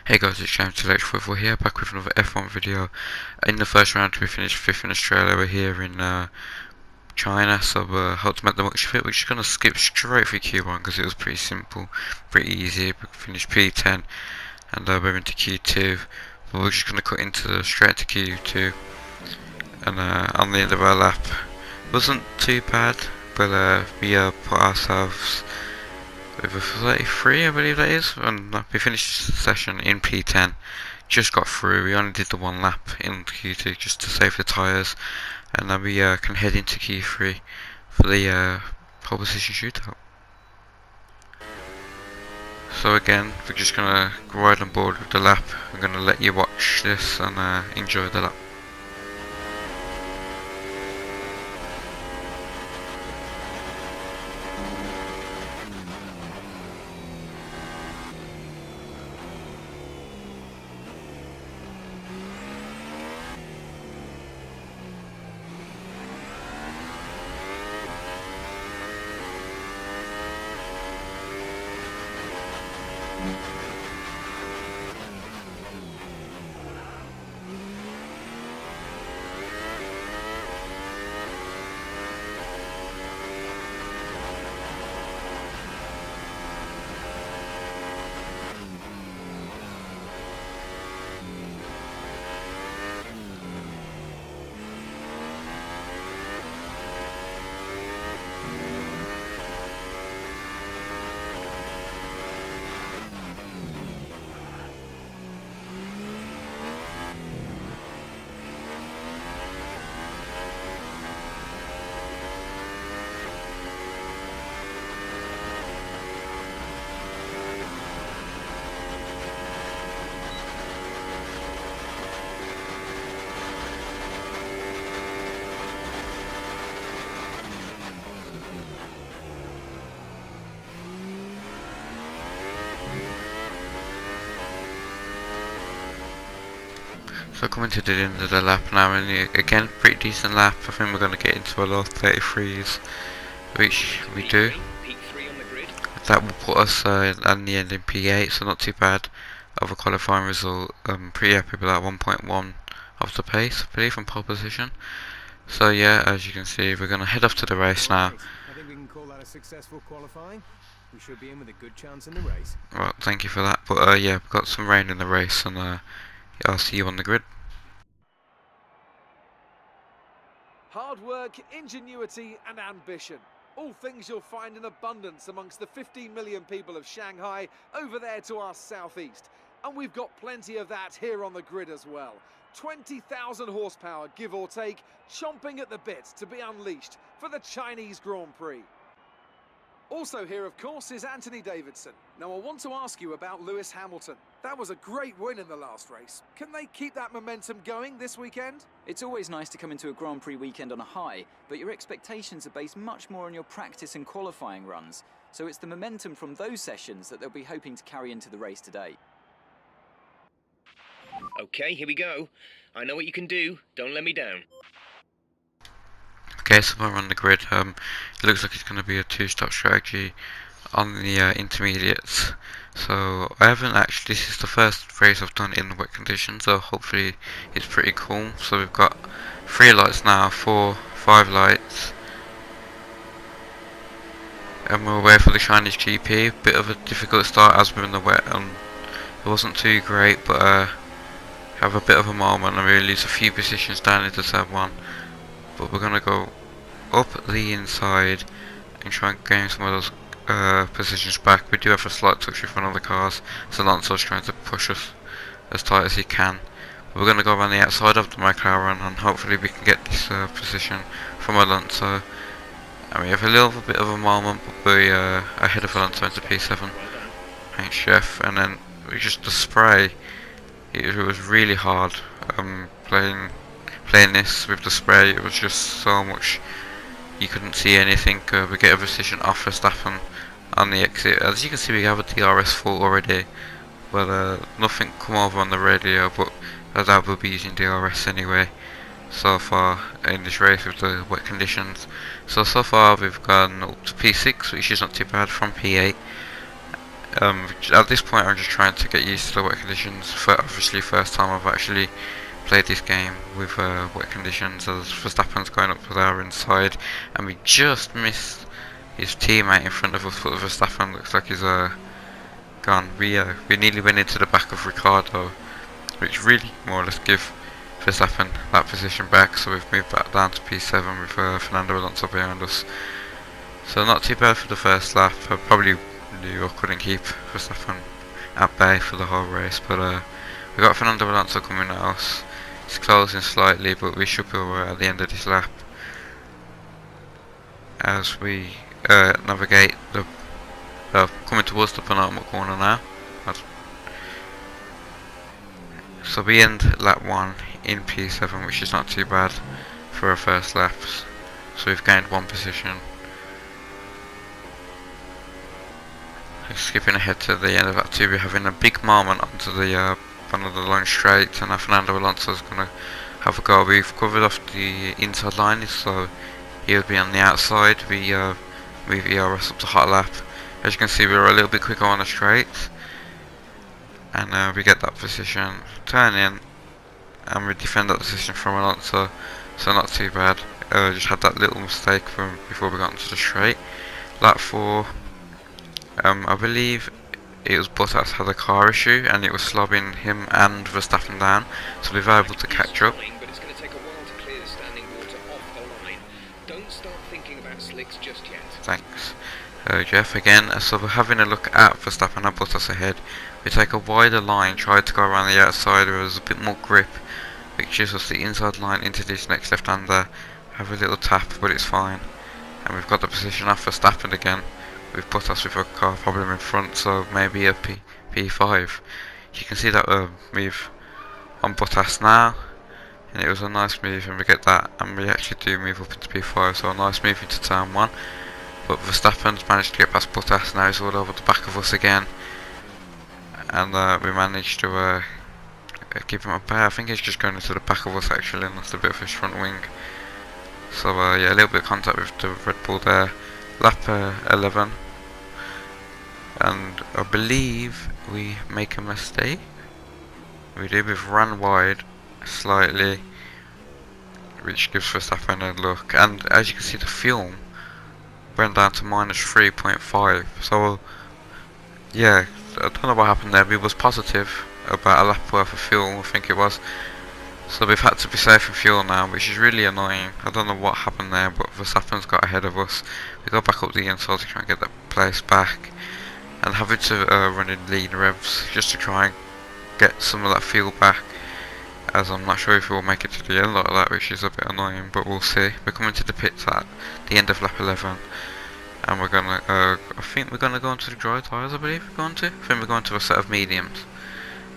Hey guys, it's James Electrical here, back with another F1 video. In the first round, we finished 5th in Australia. We're here in China, so hope to make the much of it. We're just going to skip straight through Q1 because it was pretty simple, pretty easy. We finished P10 and we're into Q2, but we're just going to cut straight to Q2. And on the end of our lap, wasn't too bad, but we put ourselves with a 33, I believe that is, and we finished the session in P10. Just got through. We only did the one lap in Q2 just to save the tyres, and then we can head into Q3 for the pole position shootout. So again, we're just gonna ride on board with the lap. I'm gonna let you watch this and enjoy the lap. So coming to the end of the lap now, and again, pretty decent lap. I think we're going to get into a low 33s, which we do. That will put us in the end in P8, so not too bad of a qualifying result. Pretty happy with that 1.1 of the pace, I believe, from pole position. So yeah, as you can see, we're going to head off to the race now. I think we can call that a successful qualifying. We should be in with a good chance in the race. Well, thank you for that. But yeah, we've got some rain in the race, and I'll see you on the grid. Hard work, ingenuity and ambition. All things you'll find in abundance amongst the 15 million people of Shanghai over there to our southeast. And we've got plenty of that here on the grid as well. 20,000 horsepower, give or take, chomping at the bit to be unleashed for the Chinese Grand Prix. Also here, of course, is Anthony Davidson. Now, I want to ask you about Lewis Hamilton. That was a great win in the last race. Can they keep that momentum going this weekend? It's always nice to come into a Grand Prix weekend on a high, but your expectations are based much more on your practice and qualifying runs. So it's the momentum from those sessions that they'll be hoping to carry into the race today. Okay, here we go. I know what you can do. Don't let me down. Okay, so we're on the grid. It looks like it's going to be a two-stop strategy on the intermediates. So I haven't actually, this is the first race I've done in the wet conditions, so hopefully it's pretty cool. So we've got 3 lights now, 4, 5 lights. And we're away for the Chinese GP. Bit of a difficult start as we're in the wet, and it wasn't too great, but have a bit of a moment and we lose a few positions down into turn 1. But we're gonna go up the inside and try and gain some of those positions back. We do have a slight touch with one of the cars, so Alonso's trying to push us as tight as he can. But we're gonna go around the outside of the McLaren and hopefully we can get this position from Alonso. And we have a little bit of a moment, but we're ahead of Alonso into P7. Thanks, Chef. And then we just the spray. It was really hard playing this with the spray. It was just so much, you couldn't see anything. We get a position off Verstappen on the exit. As you can see, we have a DRS fault already. Well, nothing come over on the radio, but I doubt we'll be using DRS anyway so far in this race with the wet conditions. So far we've gone up to P6, which is not too bad, from P8. At this point I'm just trying to get used to the wet conditions. Obviously first time I've actually played this game with wet conditions, as Verstappen's going up to our inside and we just missed his teammate in front of us, but Verstappen looks like he's gone. We nearly went into the back of Ricardo, which really more or less give Verstappen that position back, so we've moved back down to P7 with Fernando Alonso behind us. So not too bad for the first lap. I probably knew I couldn't keep Verstappen at bay for the whole race, but we got Fernando Alonso coming at us. He's closing slightly, but we should be alright at the end of this lap as we navigate the coming towards the penultimate corner now. So we end lap 1 in P7, which is not too bad for our first laps. So we've gained 1 position. Skipping ahead to the end of lap 2, we're having a big moment onto the one of the long straights, and now Fernando Alonso is going to have a go. We've covered off the inside line, so he'll be on the outside. We move ERS up to hot lap. As you can see, we're a little bit quicker on the straights, and we get that position, turn in, and we defend that position from Alonso, so not too bad. Just had that little mistake from before we got into the straight. Lap 4, I believe it was Bottas had a car issue and it was slobbing him and Verstappen down, so we were able to catch up. But it's going to take a while to clear the standing water off the line. Don't start thinking about slicks just yet. Thanks, Jeff. Again, so we're having a look at Verstappen and Bottas ahead. We take a wider line, try to go around the outside where there's a bit more grip, which gives us the inside line into this next left-hander. Have a little tap, but it's fine. And we've got the position off Verstappen again. We've put us with a car problem in front, so maybe a P5. You can see that move on Bottas now, and it was a nice move, and we get that, and we actually do move up into P5, so a nice move into turn 1. But Verstappen's managed to get past Bottas, now he's all over the back of us again, and we managed to keep him at bay. I think he's just going into the back of us actually, and that's a bit of his front wing. So yeah, a little bit of contact with the Red Bull there. Lap 11. And I believe we make a mistake. We do, we've run wide slightly, which gives Verstappen a look, and as you can see the fuel went down to minus 3.5, so yeah, I don't know what happened there. We was positive about a lap worth of fuel, I think it was, so we've had to be safe in fuel now, which is really annoying. I don't know what happened there, but Verstappen's got ahead of us. We go back up the inside to try and get that place back, and having to run in lean revs just to try and get some of that fuel back, as I'm not sure if we'll make it to the end like that, which is a bit annoying, but we'll see. We're coming to the pits at the end of lap 11, and we're gonna I think we're gonna go into the dry tyres. I believe we're going to. I think we're going to a set of mediums,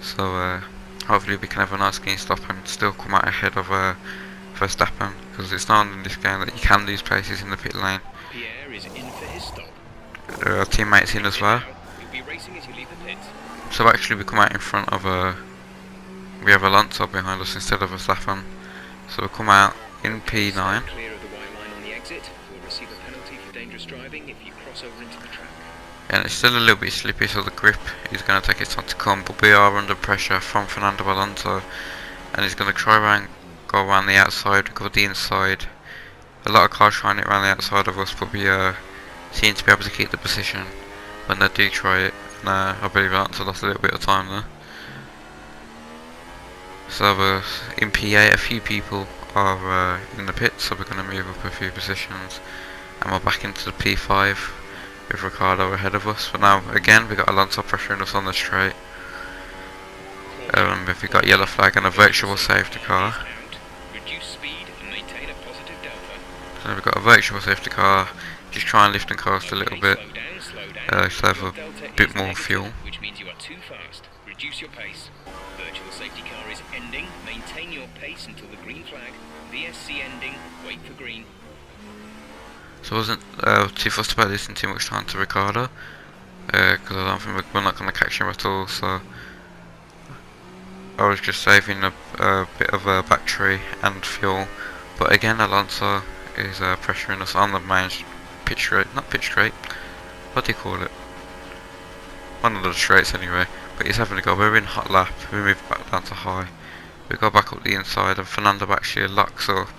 so hopefully we can have a nice clean stop and still come out ahead of Verstappen, because it's known in this game that you can lose places in the pit lane. Pierre is in for his stop. Our teammates in as well. You'll be racing as you leave the pits. So actually we come out in front of we have Alonso behind us instead of Verstappen. So we come out in P9. Clear of the white line on the exit. You'll receive a penalty for dangerous driving if you cross over into the track. And it's still a little bit slippy, so the grip is going to take its time to come, but we are under pressure from Fernando Alonso, and he's going to go around the outside, go the inside. A lot of cars trying it around the outside of us, but we seem to be able to keep the position when they do try it, and I believe Alonso lost a little bit of time there. So in P8 a few people are in the pits, so we're going to move up a few positions, and we're back into the P5 with Ricardo ahead of us. But now again we got Alonso pressuring us on the straight. If we got yellow flag and a virtual safety car. Reduce speed and maintain a positive delta. So we've got a virtual safety car, just try and lift and coast a little bit, so have a bit more fuel. Which means you are too fast. Reduce your pace. Virtual safety car is ending. Maintain your pace until the green flag. VSC ending. Wait for green. So I wasn't too fussed about listening too much time to Ricardo, because I don't think we're not going to catch him at all, so I was just saving a bit of battery and fuel. But again Alonso is pressuring us on the main pit straight, not pit straight, what do you call it? one of the straights anyway, but he's having a go. We're in hot lap, we move back down to high, we go back up the inside, and Fernando actually locks up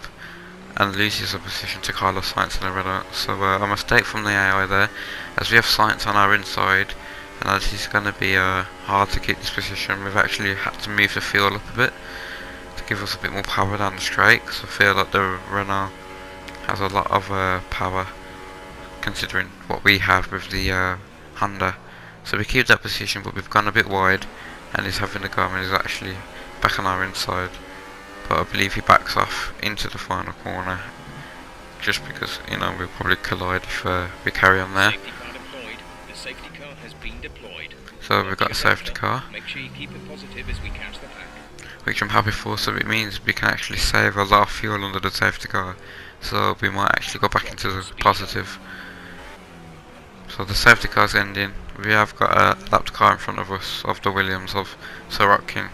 and loses a position to Carlos Sainz in the Renault. So a mistake from the AI there, as we have Sainz on our inside, and as he's going to be hard to keep this position, we've actually had to move the fuel up a bit to give us a bit more power down the straight, because I feel like the Renault has a lot of power considering what we have with the Honda. So we keep that position, but we've gone a bit wide, and he's having a go, and he's actually back on our inside. But I believe he backs off into the final corner, just because, you know, we'll probably collide if we carry on there. Safety car deployed. The safety car has been deployed. So we've got a safety car, Make sure you keep it positive as we catch the pack. which I'm happy for, so it means we can actually save a lot of fuel under the safety car, so we might actually go back into the positive. So the safety car's ending, we have got a lapped car in front of us of the Williams of Sorokin,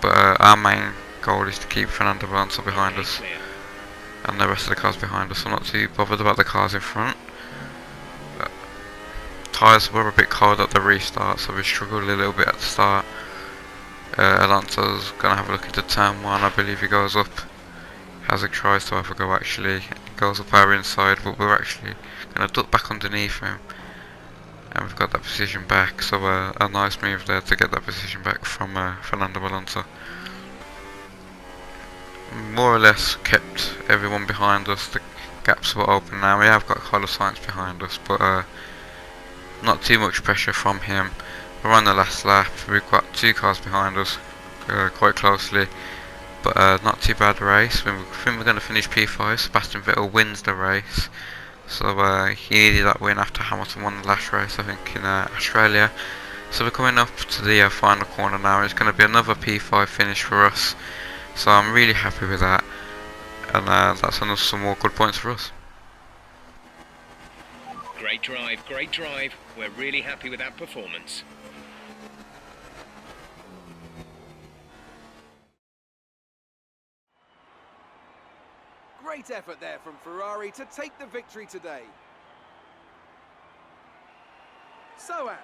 but our main goal is to keep Fernando Alonso behind us Clear. and the rest of the cars behind us. I'm not too bothered about the cars in front. Tyres were a bit cold at the restart, so we struggled a little bit at the start. Alonso's going to have a look into turn 1, I believe he goes up. Hazard tries to have a go actually, goes up our inside, but we're actually going to duck back underneath him. And we've got that position back, so a nice move there to get that position back from Fernando Alonso. More or less kept everyone behind us, the gaps were open now. We have got Carlos Sainz behind us, but not too much pressure from him. We're on the last lap, we've got 2 cars behind us quite closely, but not too bad race. I think we're going to finish P5, Sebastian Vettel wins the race. So he needed that win after Hamilton won the last race, I think, in Australia. So we're coming up to the final corner now. It's going to be another P5 finish for us. So I'm really happy with that. And that's another some more good points for us. Great drive, great drive. We're really happy with that performance. Great effort there from Ferrari to take the victory today. So, Ant,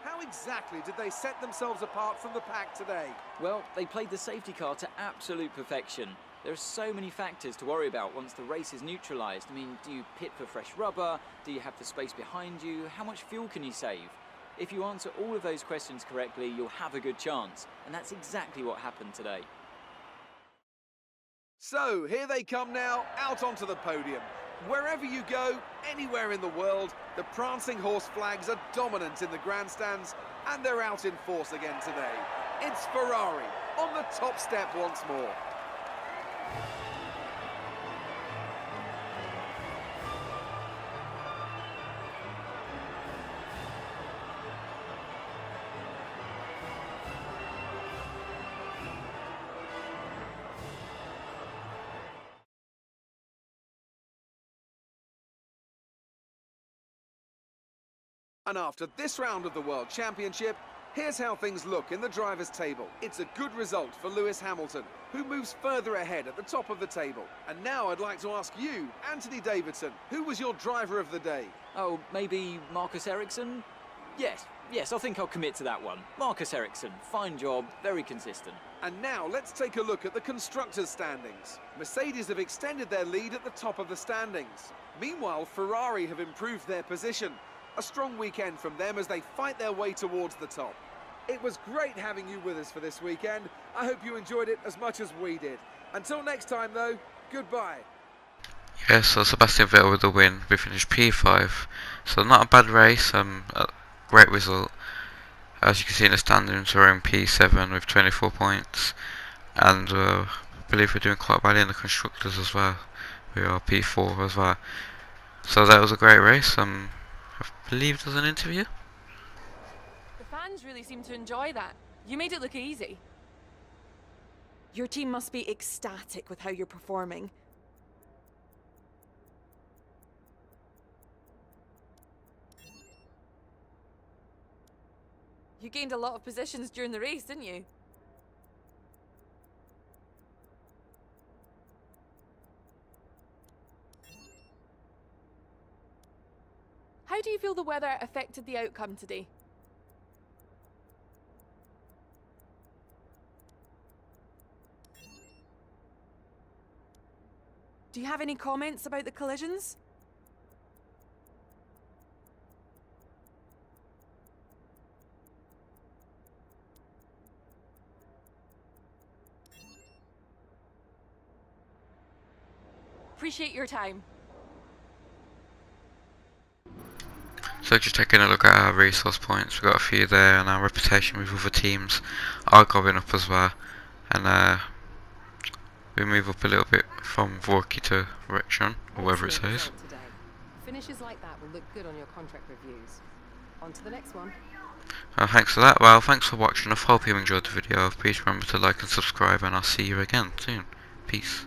how exactly did they set themselves apart from the pack today? Well, they played the safety car to absolute perfection. There are so many factors to worry about once the race is neutralised. I mean, do you pit for fresh rubber? Do you have the space behind you? How much fuel can you save? If you answer all of those questions correctly, you'll have a good chance. And that's exactly what happened today. So, here they come now, out onto the podium. Wherever you go, anywhere in the world, the prancing horse flags are dominant in the grandstands, and they're out in force again today. It's Ferrari on the top step once more. And after this round of the World Championship, here's how things look in the drivers' table. It's a good result for Lewis Hamilton, who moves further ahead at the top of the table. And now I'd like to ask you, Anthony Davidson, who was your driver of the day? Oh, maybe Marcus Ericsson? Yes, I think I'll commit to that one. Marcus Ericsson, fine job, very consistent. And now let's take a look at the constructors' standings. Mercedes have extended their lead at the top of the standings. Meanwhile, Ferrari have improved their position. A strong weekend from them as they fight their way towards the top. It was great having you with us for this weekend. I hope you enjoyed it as much as we did. Until next time though, goodbye. Yeah, so Sebastian Vettel with the win. We finished P5, so not a bad race, a great result. As you can see in the standings, we're in P7 with 24 points, and I believe we're doing quite well in the constructors as well. We are P4 as well. So that was a great race. I believe there's an interview. The fans really seem to enjoy that. You made it look easy. Your team must be ecstatic with how you're performing. You gained a lot of positions during the race, didn't you? How do you feel the weather affected the outcome today? Do you have any comments about the collisions? Appreciate your time. So just taking a look at our resource points, we've got a few there, and our reputation with other teams are going up as well. And we move up a little bit from Vorky to Rexon, or whatever it Excellent says. result today. Finishes like that will look good on your contract reviews. On to the next one. Thanks for that. Well, thanks for watching. I hope you enjoyed the video. Please remember to like and subscribe, and I'll see you again soon. Peace.